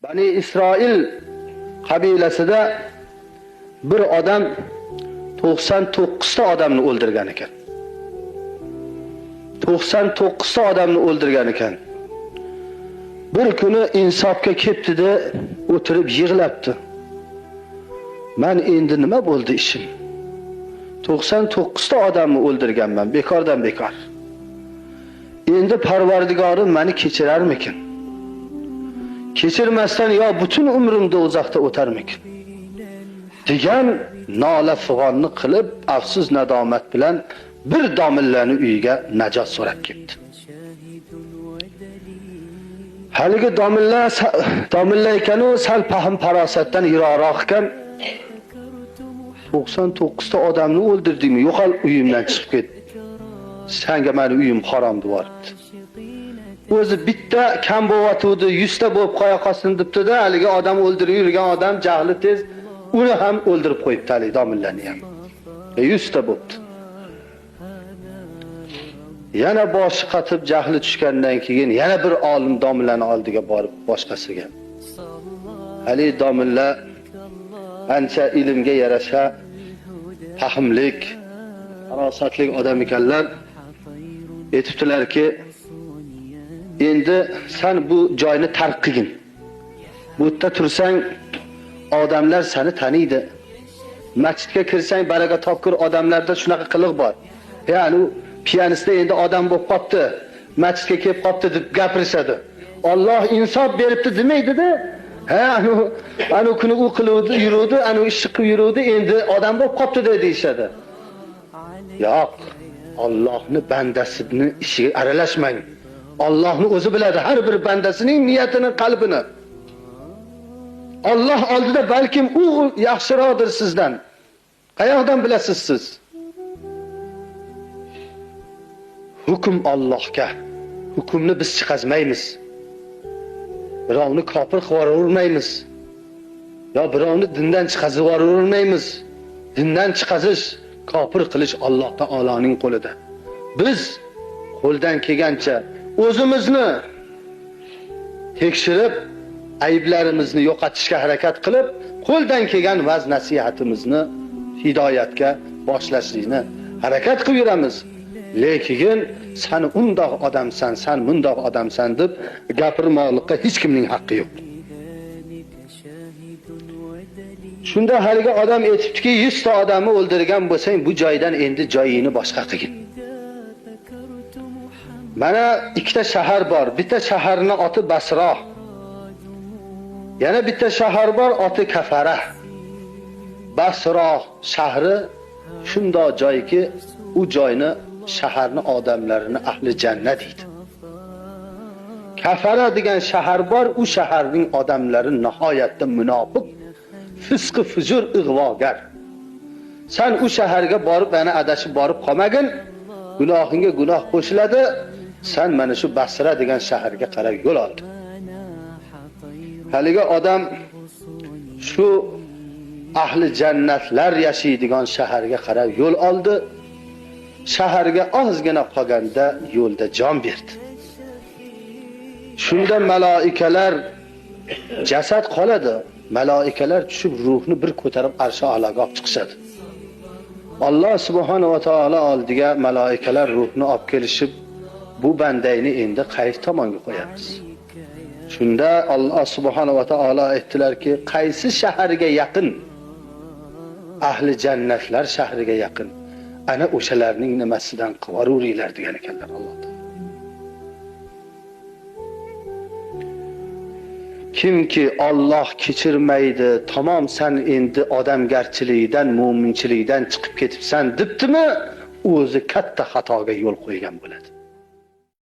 Bani İsrail qabilasida bir odam 99 ta odamni o'ldirgan ekan. 99 ta odamni o'ldirgan ekan. Bir kuni insofga ketdi-da, o'tirib yig'labdi. Men endi nima bo'ldi ishim? 99 ta odamni o'ldirganman, bekordan bekor. Endi Parvardigorim meni kechirarmikin? Kechirmasdan yo butun umrimda uzoqda o'tarmikin? degan nola fig'onni qilib, afsus nadomat bilan bir domillani uyiga najot so'rab ketdi. Haligi domilla ekanu sal fahm farosatdan yiroqroq ekan. 99 ta odamni o'ldirdingmi? Yo'qol uyimdan chiqib ket. Senga meni uyim harom devoribdi. O'zi bitta kam bo'yatuvdi, 100 ta bo'lib qo'ya qolsin debdi-da, haligi odam o'ldirib yurgan odam jahli tez uni ham o'ldirib qo'yibdi, haligi domillani ham. 100 ta bo'libdi. Yana boshi qatib jahli tushgandan keyin yana bir olim domillani oldiga borib boshqasiga. Haligi domilla ancha ilmga yarasha fahmlik, farosatli odam ekanlar. Aytibdilarki, endi sen bu joyni tark qilgin. Bu yerda tursang odamlar seni taniydi. Masjidga kirsang baraka topkur odamlarda shunaqa qiliq bor. Ya'ni piyanistda endi odam bo'lib qopti, masjidga kelib qopti deb gapirishadi. Alloh insof beribdi demaydi-da. Anu kuni u qiluvdi, yuruvdi, anu ishni qilib yuruvdi, endi odam bo'lib qopti deyishadi. Yo'q, Allohning bandasining ishiga aralashmang. Allohning o'zi biladi har bir bandasining niyatini, qalbini. Alloh oldida balkim u yaxshiroqdir sizdan. Qayoqdan bilasiz siz? Hukm Allohga. Hukmni biz chiqazmaymiz. Birovni kofir qilib yo birovni dindan chiqazib yubormaymiz. Dindan chiqazish, kofir qilish Alloh taoloning qo'lida. Biz qo'ldan kelgancha o'zimizni tekshirib, ayblarimizni yo'qotishga harakat qilib, qo'ldan kelgan vaz nasihatimizni hidoyatga boshlashlikni harakat qilib yuramiz. Lekin sen undoq odamsan, sen bundoq odamsan deb gapirmoqlikka hech kimning haqqi yo'q. Shunda haligi odam aytibdiki, 100 ta odamni o'ldirgan bo'lsang, bu joydan endi joyingni boshqa qilgin. Mana ikkita shahar bor. Bitta shaharning oti Basra. Yana bitta shahar bor, oti Kafara. Basra shahri shundoq joyki, u joyni shaharning odamlarini ahli jannat deydi. Kafara degan shahar bor, u shaharning odamlari nihoyatda munofiq, fisq fujur, ig'vogar. Sen u shaharga borib, ana adashib borib qolmagin, gunohingga gunoh qo'shiladi. Sen mana shu Basra degan shaharga qarab yo'l oldi. Haligi odam shu ahli jannatlar yashaydigan shaharga qarab yo'l oldi. Shaharga ozgina qolganda yo'lda jon berdi. Shunda malaikalar jasad qoladi. Malaikalar tushib ruhni bir ko'tarib arsh a'loga olib chiqishadi. Alloh subhanahu va taolo oldiga malaikalar ruhni olib kelishib, bu bandayni endi qaysi tomonga qo'yamiz? Shunda Alloh subhanahu va taolo aytdilarki, qaysi shaharga yaqin? Ahli jannatlar shahriga yaqin. Ana o'shalarning nimasidan qivaruringlar degan ekanlar Alloh taolo. Kimki Alloh kechirmaydi, tamom sen endi odamgarchilikdan, mo'minchilikdan chiqib ketibsan debdimi, o'zi katta xatoga yo'l qo'ygan bo'ladi.